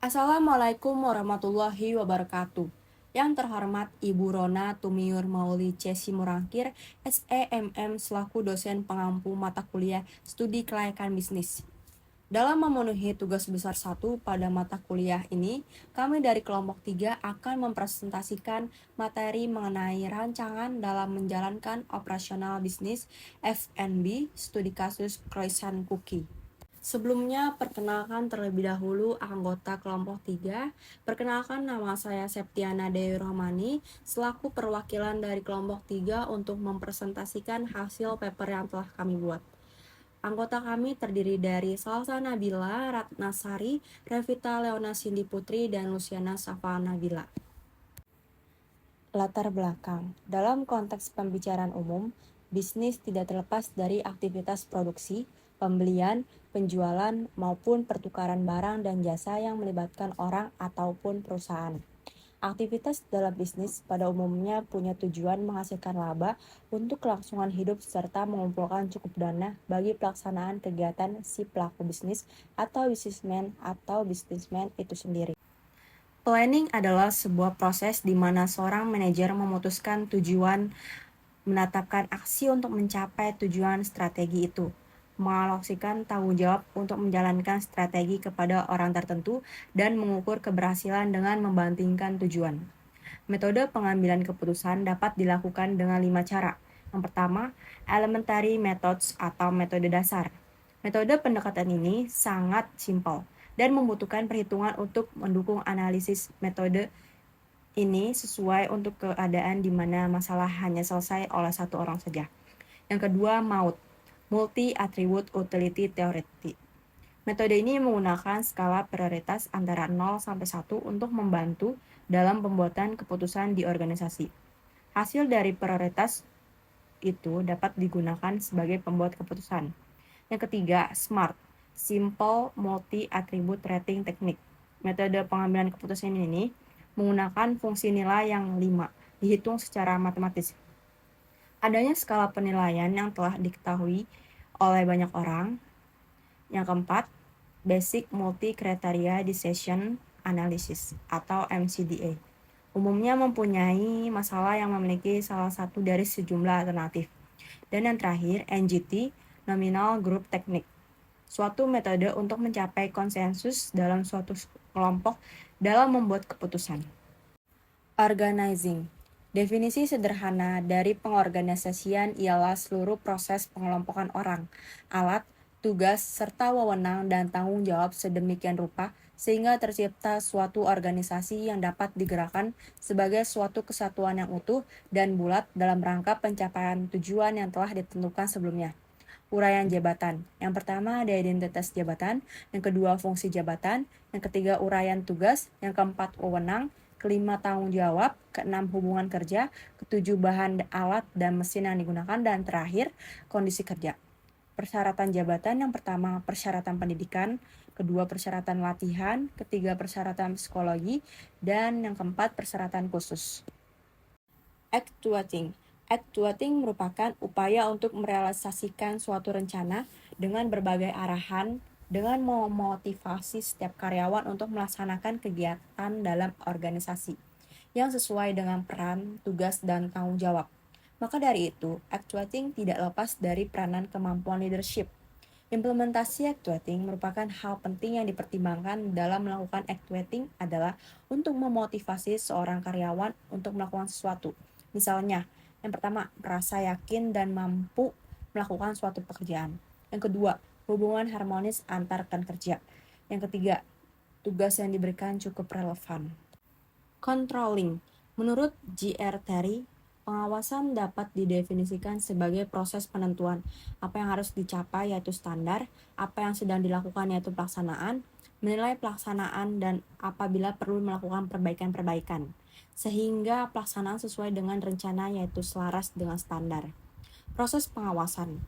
Assalamualaikum warahmatullahi wabarakatuh. Yang terhormat Ibu Rona Tumiur Mauli C. Simorangkir, SEMM selaku dosen pengampu mata kuliah Studi Kelayakan Bisnis. Dalam memenuhi tugas besar 1 pada mata kuliah ini, kami dari kelompok 3 akan mempresentasikan materi mengenai rancangan dalam menjalankan operasional bisnis F&B studi kasus Croissant Cookie. Sebelumnya, perkenalkan terlebih dahulu anggota kelompok 3. Perkenalkan, nama saya Septiana Dewi Rohmani, selaku perwakilan dari kelompok 3 untuk mempresentasikan hasil paper yang telah kami buat. Anggota kami terdiri dari Salsa Nabila, Ratnasari, Revita Leona Cindy Putri, dan Luciana Safa Nabila. Latar belakang. Dalam konteks pembicaraan umum, bisnis tidak terlepas dari aktivitas produksi, pembelian, penjualan, maupun pertukaran barang dan jasa yang melibatkan orang ataupun perusahaan. Aktivitas dalam bisnis pada umumnya punya tujuan menghasilkan laba untuk kelangsungan hidup serta mengumpulkan cukup dana bagi pelaksanaan kegiatan si pelaku bisnis atau bisnismen itu sendiri. Planning adalah sebuah proses di mana seorang manajer memutuskan tujuan, menetapkan aksi untuk mencapai tujuan strategi itu, mengalokasikan tanggung jawab untuk menjalankan strategi kepada orang tertentu, dan mengukur keberhasilan dengan membandingkan tujuan. Metode pengambilan keputusan dapat dilakukan dengan 5 cara. Yang pertama, elementary methods atau metode dasar. Metode pendekatan ini sangat simpel dan membutuhkan perhitungan untuk mendukung analisis. Metode ini sesuai untuk keadaan di mana masalah hanya selesai oleh satu orang saja. Yang kedua, multi-attribute utility theory. Metode ini menggunakan skala prioritas antara 0 sampai 1 untuk membantu dalam pembuatan keputusan di organisasi. Hasil dari prioritas itu dapat digunakan sebagai pembuat keputusan. Yang ketiga, SMART, Simple Multi-Attribute Rating Technique. Metode pengambilan keputusan ini menggunakan fungsi nilai yang 5, dihitung secara matematis. Adanya skala penilaian yang telah diketahui oleh banyak orang. Yang keempat, Basic Multi-Criteria Decision Analysis atau MCDA. Umumnya mempunyai masalah yang memiliki salah satu dari sejumlah alternatif. Dan yang terakhir, NGT, Nominal Group Technique, suatu metode untuk mencapai konsensus dalam suatu kelompok dalam membuat keputusan. Organizing. Definisi sederhana dari pengorganisasian ialah seluruh proses pengelompokan orang, alat, tugas, serta wewenang dan tanggung jawab sedemikian rupa sehingga tercipta suatu organisasi yang dapat digerakkan sebagai suatu kesatuan yang utuh dan bulat dalam rangka pencapaian tujuan yang telah ditentukan sebelumnya. Uraian jabatan. Yang pertama ada identitas jabatan, yang kedua fungsi jabatan, yang ketiga uraian tugas, yang keempat wewenang, kelima tanggung jawab, keenam hubungan kerja, ketujuh bahan alat dan mesin yang digunakan, dan terakhir kondisi kerja. Persyaratan jabatan yang pertama persyaratan pendidikan, kedua persyaratan latihan, ketiga persyaratan psikologi, dan yang keempat persyaratan khusus. Actuating. Actuating merupakan upaya untuk merealisasikan suatu rencana dengan berbagai arahan dengan memotivasi setiap karyawan untuk melaksanakan kegiatan dalam organisasi yang sesuai dengan peran, tugas, dan tanggung jawab. Maka dari itu, actuating tidak lepas dari peranan kemampuan leadership. Implementasi actuating merupakan hal penting yang dipertimbangkan dalam melakukan actuating adalah untuk memotivasi seorang karyawan untuk melakukan sesuatu. Misalnya, yang pertama, merasa yakin dan mampu melakukan suatu pekerjaan. Yang kedua, hubungan harmonis antar rekan kerja. Yang ketiga, tugas yang diberikan cukup relevan. Controlling. Menurut J.R. Terry, pengawasan dapat didefinisikan sebagai proses penentuan apa yang harus dicapai yaitu standar, apa yang sedang dilakukan yaitu pelaksanaan, menilai pelaksanaan dan apabila perlu melakukan perbaikan-perbaikan, sehingga pelaksanaan sesuai dengan rencana yaitu selaras dengan standar. Proses pengawasan.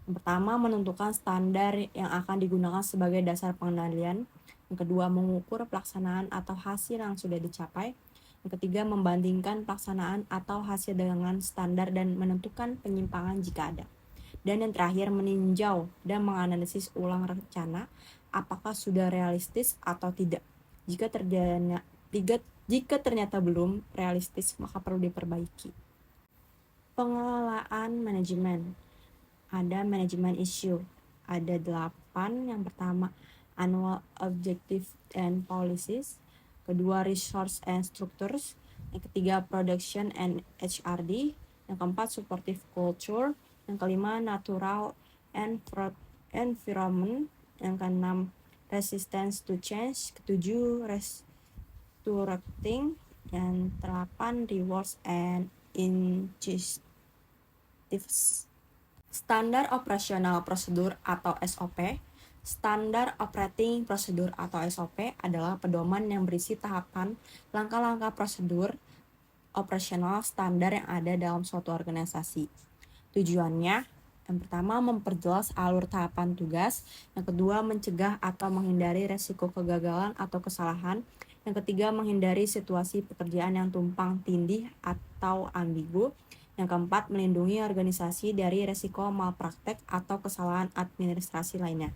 Yang pertama, menentukan standar yang akan digunakan sebagai dasar pengendalian. Yang kedua, mengukur pelaksanaan atau hasil yang sudah dicapai. Yang ketiga, membandingkan pelaksanaan atau hasil dengan standar dan menentukan penyimpangan jika ada. Dan yang terakhir, meninjau dan menganalisis ulang rencana apakah sudah realistis atau tidak. Jika ternyata belum realistis, maka perlu diperbaiki. Pengelolaan manajemen. Ada manajemen issue. Ada 8. Yang pertama, annual objective and policies. Kedua, resource and structures. Yang ketiga, production and HRD. Yang keempat, supportive culture. Yang kelima, natural environment. Yang keenam, resistance to change. Ketujuh, restructuring. Yang 8, rewards and incentives. Standar operasional prosedur atau SOP. Standar operating procedure atau SOP adalah pedoman yang berisi tahapan langkah-langkah prosedur operasional standar yang ada dalam suatu organisasi. Tujuannya, yang pertama memperjelas alur tahapan tugas, yang kedua mencegah atau menghindari resiko kegagalan atau kesalahan, yang ketiga menghindari situasi pekerjaan yang tumpang tindih atau ambigu, yang keempat melindungi organisasi dari resiko malpraktek atau kesalahan administrasi lainnya.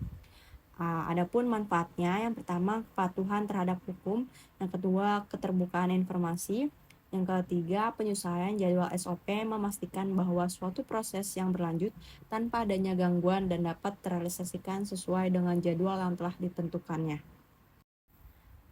Adapun manfaatnya, yang pertama kepatuhan terhadap hukum, yang kedua keterbukaan informasi, yang ketiga penyesuaian jadwal SOP memastikan bahwa suatu proses yang berlanjut tanpa adanya gangguan dan dapat terrealisasikan sesuai dengan jadwal yang telah ditentukannya.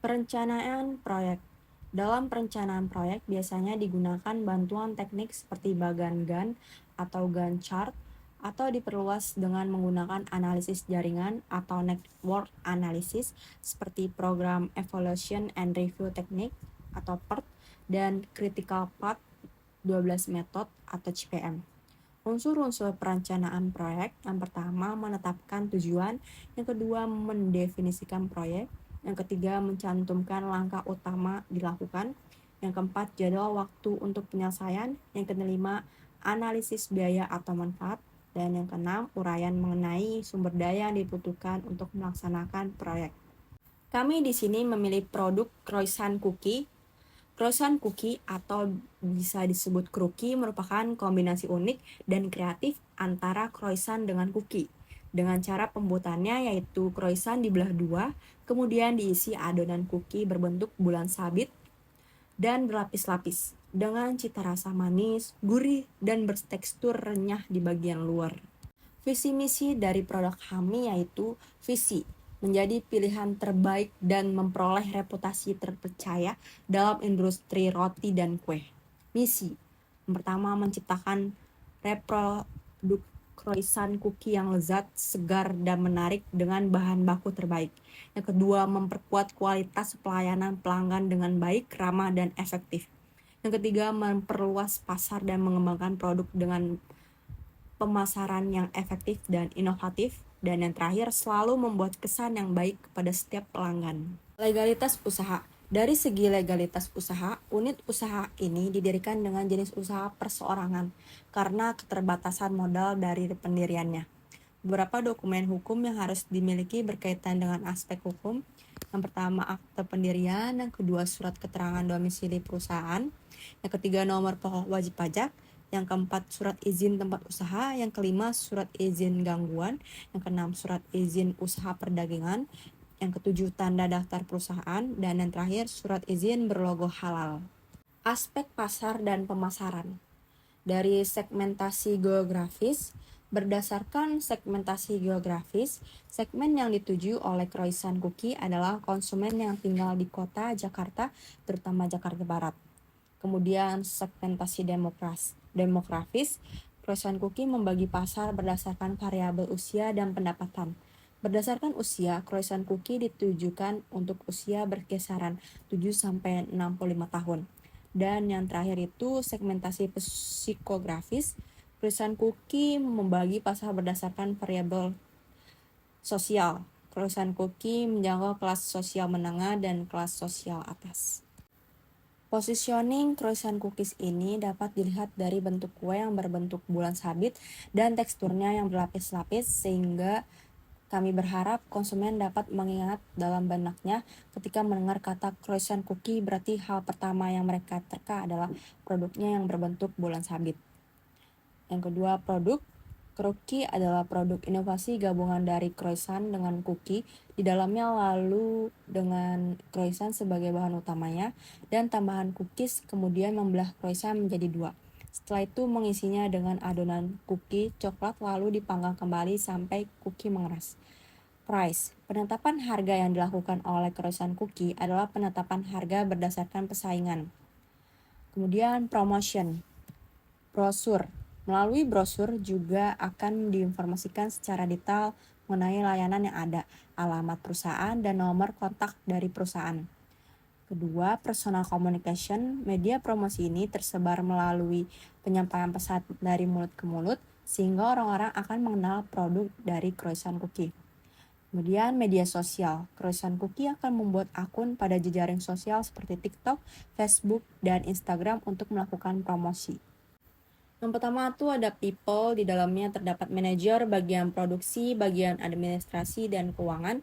Perencanaan proyek. Dalam perencanaan proyek biasanya digunakan bantuan teknik seperti bagan Gantt atau Gantt chart, atau diperluas dengan menggunakan analisis jaringan atau network analysis seperti program evaluation and review technique atau PERT dan critical path 12 method atau CPM. Unsur-unsur perencanaan proyek, yang pertama menetapkan tujuan, yang kedua mendefinisikan proyek, yang ketiga mencantumkan langkah utama dilakukan, yang keempat jadwal waktu untuk penyelesaian, yang kelima analisis biaya atau manfaat, dan yang keenam uraian mengenai sumber daya yang dibutuhkan untuk melaksanakan proyek. Kami di sini memilih produk croissant cookie. Croissant cookie atau bisa disebut crookie merupakan kombinasi unik dan kreatif antara croissant dengan cookie. Dengan cara pembuatannya yaitu croissant dibelah dua, kemudian diisi adonan cookie berbentuk bulan sabit dan berlapis-lapis dengan cita rasa manis, gurih, dan bertekstur renyah di bagian luar. Visi misi dari produk kami yaitu visi menjadi pilihan terbaik dan memperoleh reputasi terpercaya dalam industri roti dan kue. Misi, yang pertama menciptakan reproduk croissant cookie yang lezat, segar, dan menarik dengan bahan baku terbaik. Yang kedua, memperkuat kualitas pelayanan pelanggan dengan baik, ramah, dan efektif. Yang ketiga, memperluas pasar dan mengembangkan produk dengan pemasaran yang efektif dan inovatif. Dan yang terakhir, selalu membuat kesan yang baik kepada setiap pelanggan. Legalitas usaha. Dari segi legalitas usaha, unit usaha ini didirikan dengan jenis usaha perseorangan karena keterbatasan modal dari pendiriannya. Beberapa dokumen hukum yang harus dimiliki berkaitan dengan aspek hukum. Yang pertama, akte pendirian. Yang kedua, surat keterangan domisili perusahaan. Yang ketiga, nomor pokok wajib pajak. Yang keempat, surat izin tempat usaha. Yang kelima, surat izin gangguan. Yang keenam, surat izin usaha perdagangan. Yang ketujuh, tanda daftar perusahaan. Dan yang terakhir, surat izin berlogo halal. Aspek pasar dan pemasaran. Dari segmentasi geografis, berdasarkan segmentasi geografis, segmen yang dituju oleh croissant cookie adalah konsumen yang tinggal di kota Jakarta, terutama Jakarta Barat. Kemudian segmentasi demografis, croissant cookie membagi pasar berdasarkan variabel usia dan pendapatan. Berdasarkan usia, croissant cookie ditujukan untuk usia berkisaran 7-65 tahun. Dan yang terakhir itu segmentasi psikografis, croissant cookie membagi pasar berdasarkan variabel sosial. Croissant cookie menjangkau kelas sosial menengah dan kelas sosial atas. Positioning croissant cookies ini dapat dilihat dari bentuk kue yang berbentuk bulan sabit dan teksturnya yang berlapis-lapis, sehingga kami berharap konsumen dapat mengingat dalam benaknya ketika mendengar kata croissant cookie, berarti hal pertama yang mereka terka adalah produknya yang berbentuk bulan sabit. Yang kedua, produk. Cookie adalah produk inovasi gabungan dari croissant dengan cookie di dalamnya, lalu dengan croissant sebagai bahan utamanya dan tambahan cookies, kemudian membelah croissant menjadi dua. Setelah itu mengisinya dengan adonan cookie coklat lalu dipanggang kembali sampai cookie mengeras. Price. Penetapan harga yang dilakukan oleh croissant cookie adalah penetapan harga berdasarkan persaingan. Kemudian promotion. Brosur. Melalui brosur juga akan diinformasikan secara detail mengenai layanan yang ada, alamat perusahaan, dan nomor kontak dari perusahaan. Kedua, personal communication. Media promosi ini tersebar melalui penyampaian pesan dari mulut ke mulut, sehingga orang-orang akan mengenal produk dari croissant cookie. Kemudian media sosial. Croissant cookie akan membuat akun pada jejaring sosial seperti TikTok, Facebook, dan Instagram untuk melakukan promosi. Yang pertama tuh ada people, di dalamnya terdapat manajer, bagian produksi, bagian administrasi dan keuangan,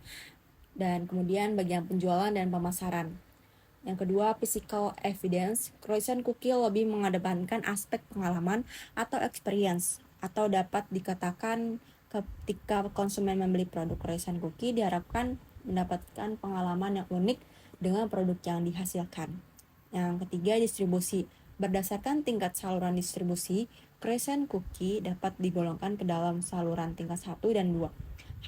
dan kemudian bagian penjualan dan pemasaran. Yang kedua, physical evidence. Croissant cookie lebih mengedepankan aspek pengalaman atau experience, atau dapat dikatakan ketika konsumen membeli produk croissant cookie diharapkan mendapatkan pengalaman yang unik dengan produk yang dihasilkan. Yang ketiga, distribusi. Berdasarkan tingkat saluran distribusi, croissant cookie dapat digolongkan ke dalam saluran tingkat 1 dan 2.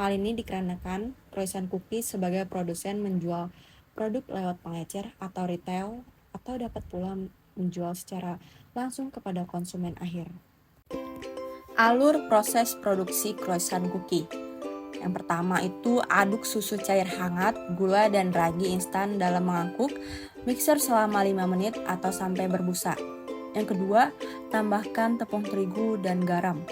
Hal ini dikarenakan croissant cookie sebagai produsen menjual produk lewat pengecer atau retail, atau dapat pula menjual secara langsung kepada konsumen akhir. Alur proses produksi croissant cookie. Yang pertama itu aduk susu cair hangat, gula dan ragi instan dalam mangkuk, mixer selama 5 menit atau sampai berbusa. Yang kedua, tambahkan tepung terigu dan garam.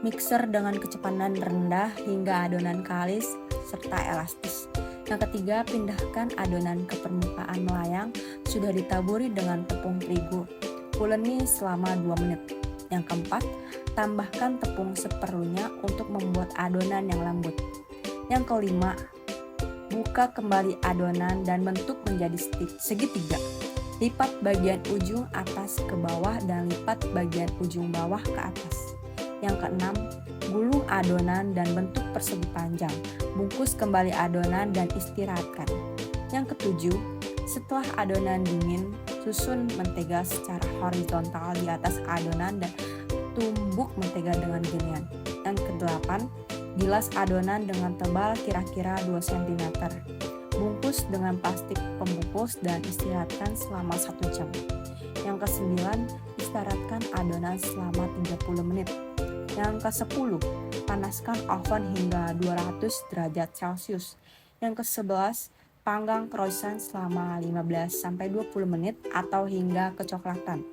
Mixer dengan kecepatan rendah hingga adonan kalis serta elastis. Yang ketiga, pindahkan adonan ke permukaan melayang sudah ditaburi dengan tepung terigu. Uleni selama 2 menit. Yang keempat, tambahkan tepung seperlunya untuk membuat adonan yang lembut. Yang kelima, buka kembali adonan dan bentuk menjadi segitiga. Lipat bagian ujung atas ke bawah dan lipat bagian ujung bawah ke atas. Yang keenam, gulung adonan dan bentuk persegi panjang. Bungkus kembali adonan dan istirahatkan. Yang ketujuh, setelah adonan dingin, susun mentega secara horizontal di atas adonan dan tumbuk mentega dengan ginian. Yang kedelapan, gilas adonan dengan tebal kira-kira 2 cm. Bungkus dengan plastik pembungkus dan istirahatkan selama 1 jam. Yang kesembilan, istirahatkan adonan selama 30 menit. Yang ke-10, panaskan oven hingga 200 derajat Celcius. Yang ke-11, panggang croissant selama 15-20 menit atau hingga kecoklatan.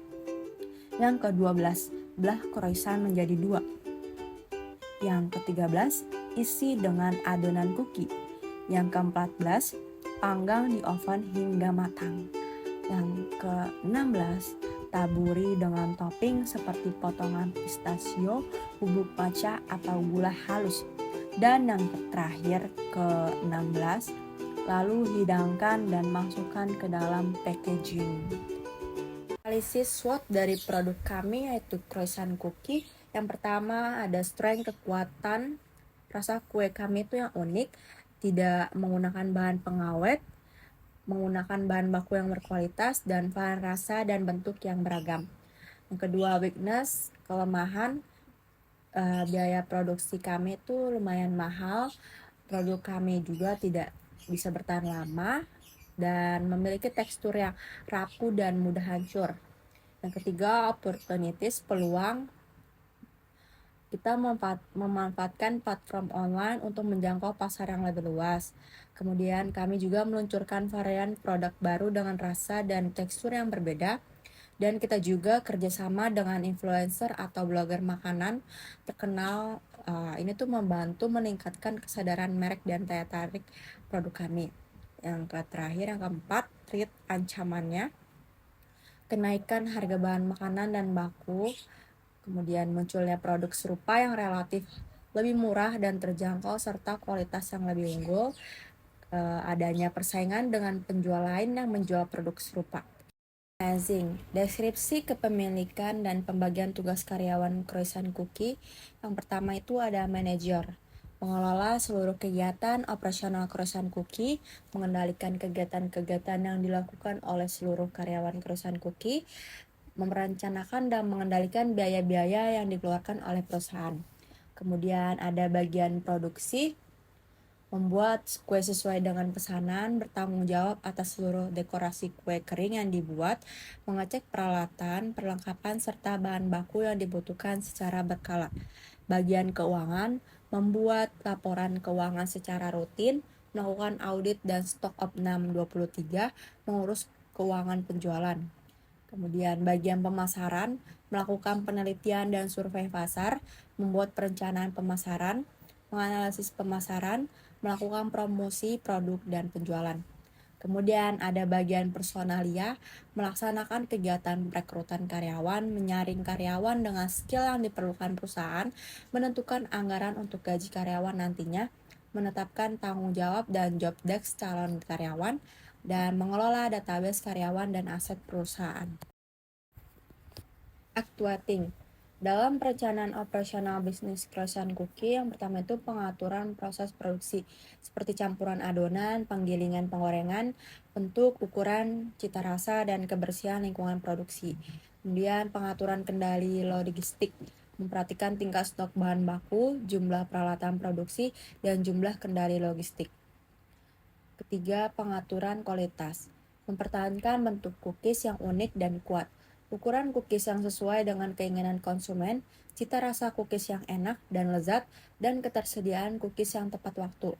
Yang ke-12, belah croissant menjadi 2. Yang ke-13, isi dengan adonan cookie. Yang ke-14, panggang di oven hingga matang. Yang ke-16, taburi dengan topping seperti potongan pistachio, bubuk matcha atau gula halus. Dan yang terakhir ke-16, lalu hidangkan dan masukkan ke dalam packaging. Analisis SWOT dari produk kami yaitu croissant cookie. Yang pertama ada strength, kekuatan. Rasa kue kami itu yang unik, tidak menggunakan bahan pengawet, menggunakan bahan baku yang berkualitas, dan varian rasa dan bentuk yang beragam. Yang kedua, weakness, kelemahan. Biaya produksi kami itu lumayan mahal. Produk kami juga tidak bisa bertahan lama dan memiliki tekstur yang rapuh dan mudah hancur. Yang ketiga, opportunities, peluang. Kita memanfaatkan platform online untuk menjangkau pasar yang lebih luas. Kemudian kami juga meluncurkan varian produk baru dengan rasa dan tekstur yang berbeda. Dan kita juga kerjasama dengan influencer atau blogger makanan terkenal. Ini tuh membantu meningkatkan kesadaran merek dan daya tarik produk kami. Yang terakhir, yang keempat, treat ancamannya. Kenaikan harga bahan makanan dan baku. Kemudian munculnya produk serupa yang relatif lebih murah dan terjangkau serta kualitas yang lebih unggul. Adanya persaingan dengan penjual lain yang menjual produk serupa. Organizing, deskripsi kepemilikan dan pembagian tugas karyawan croissant cookie. Yang pertama itu ada manajer, mengelola seluruh kegiatan operasional croissant cookie, mengendalikan kegiatan-kegiatan yang dilakukan oleh seluruh karyawan croissant cookie, merencanakan dan mengendalikan biaya-biaya yang dikeluarkan oleh perusahaan. Kemudian ada bagian produksi, membuat kue sesuai dengan pesanan, bertanggung jawab atas seluruh dekorasi kue kering yang dibuat, mengecek peralatan, perlengkapan, serta bahan baku yang dibutuhkan secara berkala. Bagian keuangan, membuat laporan keuangan secara rutin, melakukan audit dan stok of 623, mengurus keuangan penjualan. Kemudian bagian pemasaran, melakukan penelitian dan survei pasar, membuat perencanaan pemasaran, menganalisis pemasaran, melakukan promosi produk dan penjualan. Kemudian ada bagian personalia, melaksanakan kegiatan perekrutan karyawan, menyaring karyawan dengan skill yang diperlukan perusahaan, menentukan anggaran untuk gaji karyawan nantinya, menetapkan tanggung jawab dan job desk calon karyawan, dan mengelola database karyawan dan aset perusahaan. Actuating. Dalam perencanaan operasional bisnis croissant cookie, yang pertama itu pengaturan proses produksi, seperti campuran adonan, penggilingan penggorengan, bentuk, ukuran, cita rasa, dan kebersihan lingkungan produksi. Kemudian pengaturan kendali logistik, memperhatikan tingkat stok bahan baku, jumlah peralatan produksi, dan jumlah kendali logistik. Ketiga, pengaturan kualitas, mempertahankan bentuk cookies yang unik dan kuat, ukuran cookies yang sesuai dengan keinginan konsumen, cita rasa cookies yang enak dan lezat, dan ketersediaan cookies yang tepat waktu.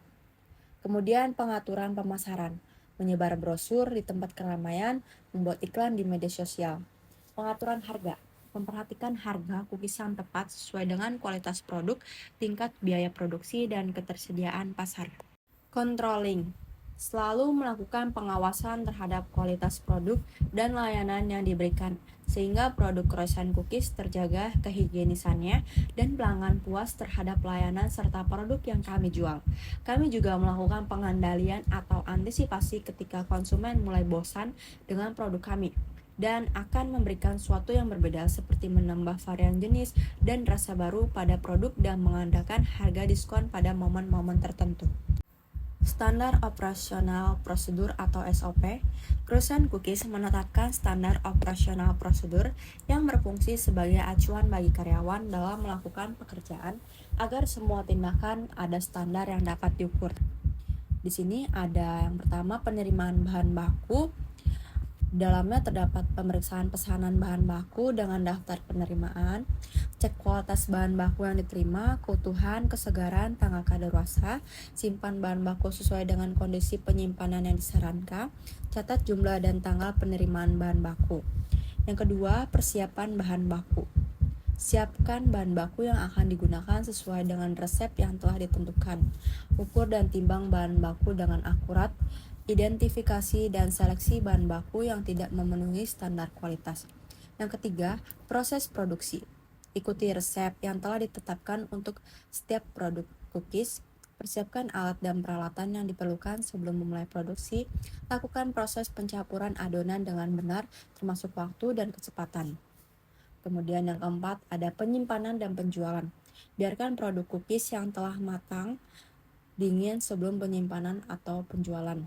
Kemudian pengaturan pemasaran, menyebar brosur di tempat keramaian, membuat iklan di media sosial. Pengaturan harga, memperhatikan harga cookies yang tepat sesuai dengan kualitas produk, tingkat biaya produksi, dan ketersediaan pasar. Controlling, selalu melakukan pengawasan terhadap kualitas produk dan layanan yang diberikan, sehingga produk croissant cookies terjaga kehigienisannya dan pelanggan puas terhadap layanan serta produk yang kami jual. Kami juga melakukan pengendalian atau antisipasi ketika konsumen mulai bosan dengan produk kami, dan akan memberikan sesuatu yang berbeda seperti menambah varian jenis dan rasa baru pada produk dan mengadakan harga diskon pada momen-momen tertentu. Standar Operasional Prosedur atau SOP, Croissant Cookies menetapkan standar operasional prosedur yang berfungsi sebagai acuan bagi karyawan dalam melakukan pekerjaan agar semua tindakan ada standar yang dapat diukur. Di sini ada yang pertama penerimaan bahan baku. Dalamnya terdapat pemeriksaan pesanan bahan baku dengan daftar penerimaan, cek kualitas bahan baku yang diterima, keutuhan, kesegaran, tanggal kadaluarsa, simpan bahan baku sesuai dengan kondisi penyimpanan yang disarankan, catat jumlah dan tanggal penerimaan bahan baku. Yang kedua, persiapan bahan baku. Siapkan bahan baku yang akan digunakan sesuai dengan resep yang telah ditentukan. Ukur dan timbang bahan baku dengan akurat. Identifikasi dan seleksi bahan baku yang tidak memenuhi standar kualitas. Yang ketiga, proses produksi. Ikuti resep yang telah ditetapkan untuk setiap produk cookies. Persiapkan alat dan peralatan yang diperlukan sebelum memulai produksi. Lakukan proses pencampuran adonan dengan benar, termasuk waktu dan kecepatan. Kemudian yang keempat, ada penyimpanan dan penjualan. Biarkan produk cookies yang telah matang dingin sebelum penyimpanan atau penjualan.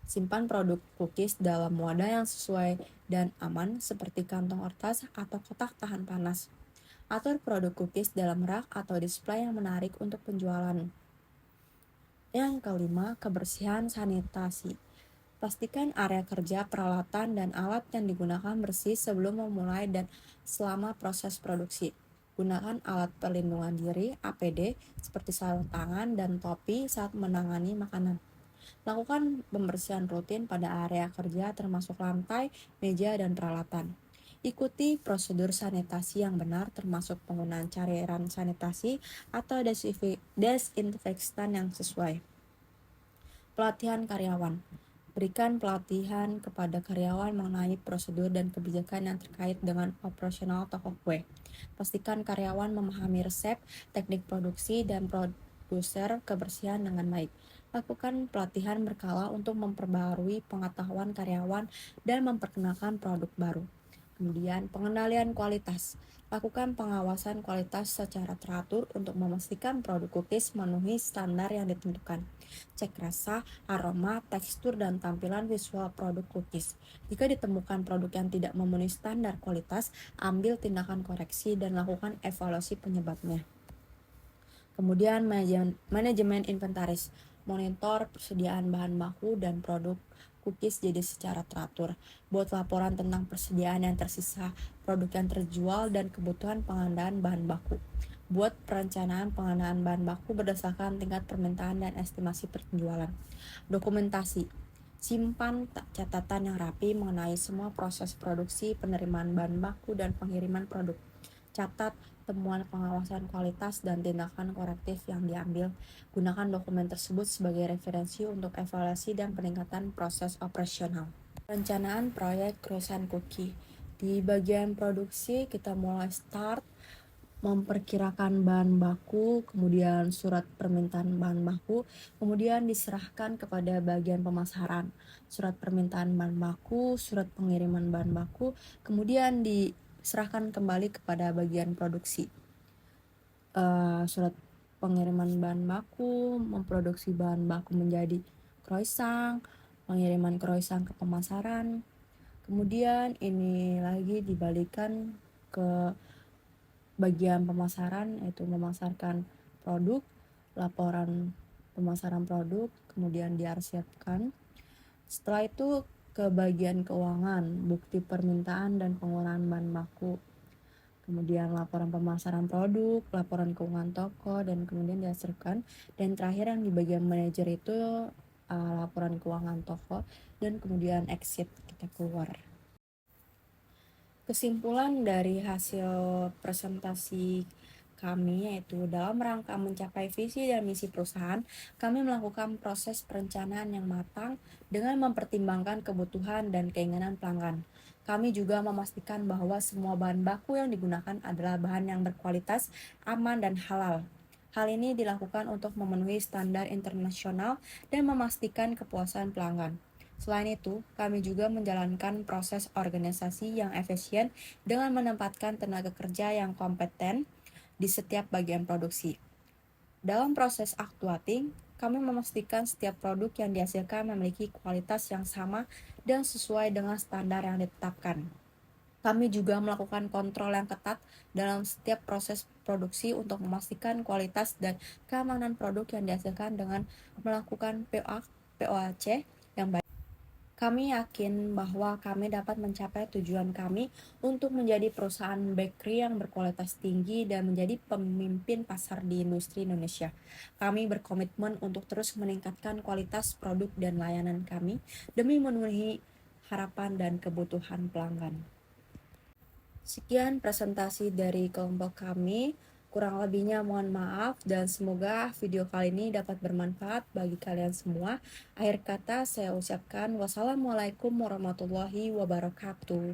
Simpan produk cookies dalam wadah yang sesuai dan aman seperti kantong kertas atau kotak tahan panas. Atur produk cookies dalam rak atau display yang menarik untuk penjualan. Yang kelima, kebersihan sanitasi. Pastikan area kerja, peralatan, dan alat yang digunakan bersih sebelum memulai dan selama proses produksi. Gunakan alat perlindungan diri (APD) seperti sarung tangan dan topi saat menangani makanan. Lakukan pembersihan rutin pada area kerja termasuk lantai, meja, dan peralatan. Ikuti prosedur sanitasi yang benar termasuk penggunaan cairan sanitasi atau desinfektan yang sesuai. Pelatihan karyawan. Berikan pelatihan kepada karyawan mengenai prosedur dan kebijakan yang terkait dengan operasional toko kue. Pastikan karyawan memahami resep, teknik produksi, dan prosedur kebersihan dengan baik. Lakukan pelatihan berkala untuk memperbarui pengetahuan karyawan dan memperkenalkan produk baru. Kemudian, pengendalian kualitas. Lakukan pengawasan kualitas secara teratur untuk memastikan produk cookies memenuhi standar yang ditentukan. Cek rasa, aroma, tekstur, dan tampilan visual produk cookies. Jika ditemukan produk yang tidak memenuhi standar kualitas, ambil tindakan koreksi dan lakukan evaluasi penyebabnya. Kemudian manajemen inventaris, monitor persediaan bahan baku dan produk cookies jadi secara teratur. Buat laporan tentang persediaan yang tersisa, produk yang terjual, dan kebutuhan pengadaan bahan baku. Buat perencanaan pengadaan bahan baku berdasarkan tingkat permintaan dan estimasi penjualan. Dokumentasi, simpan catatan yang rapi mengenai semua proses produksi, penerimaan bahan baku, dan pengiriman produk. Catat temuan pengawasan kualitas dan tindakan korektif yang diambil. Gunakan dokumen tersebut sebagai referensi untuk evaluasi dan peningkatan proses operasional. Perencanaan proyek croissant cookie. Di bagian produksi kita mulai start memperkirakan bahan baku, kemudian surat permintaan bahan baku, kemudian diserahkan kepada bagian pemasaran. Surat permintaan bahan baku, surat pengiriman bahan baku, kemudian diserahkan kembali kepada bagian produksi. Surat pengiriman bahan baku, memproduksi bahan baku menjadi croissant, pengiriman croissant ke pemasaran. Kemudian ini lagi dibalikan ke bagian pemasaran, yaitu memasarkan produk, laporan pemasaran produk, kemudian diarsipkan. Setelah itu ke bagian keuangan, bukti permintaan dan penggunaan bahan baku. Kemudian laporan pemasaran produk, laporan keuangan toko, dan kemudian dihasilkan. Dan terakhir yang di bagian manajer itu laporan keuangan toko, dan kemudian exit, kita keluar. Kesimpulan dari hasil presentasi kami yaitu dalam rangka mencapai visi dan misi perusahaan, kami melakukan proses perencanaan yang matang dengan mempertimbangkan kebutuhan dan keinginan pelanggan. Kami juga memastikan bahwa semua bahan baku yang digunakan adalah bahan yang berkualitas, aman, dan halal. Hal ini dilakukan untuk memenuhi standar internasional dan memastikan kepuasan pelanggan. Selain itu, kami juga menjalankan proses organisasi yang efisien dengan menempatkan tenaga kerja yang kompeten di setiap bagian produksi. Dalam proses actuating, kami memastikan setiap produk yang dihasilkan memiliki kualitas yang sama dan sesuai dengan standar yang ditetapkan. Kami juga melakukan kontrol yang ketat dalam setiap proses produksi untuk memastikan kualitas dan keamanan produk yang dihasilkan dengan melakukan POAC yang baik. Kami yakin bahwa kami dapat mencapai tujuan kami untuk menjadi perusahaan bakery yang berkualitas tinggi dan menjadi pemimpin pasar di industri Indonesia. Kami berkomitmen untuk terus meningkatkan kualitas produk dan layanan kami demi memenuhi harapan dan kebutuhan pelanggan. Sekian presentasi dari kelompok kami. Kurang lebihnya mohon maaf dan semoga video kali ini dapat bermanfaat bagi kalian semua. Akhir kata saya ucapkan wassalamualaikum warahmatullahi wabarakatuh.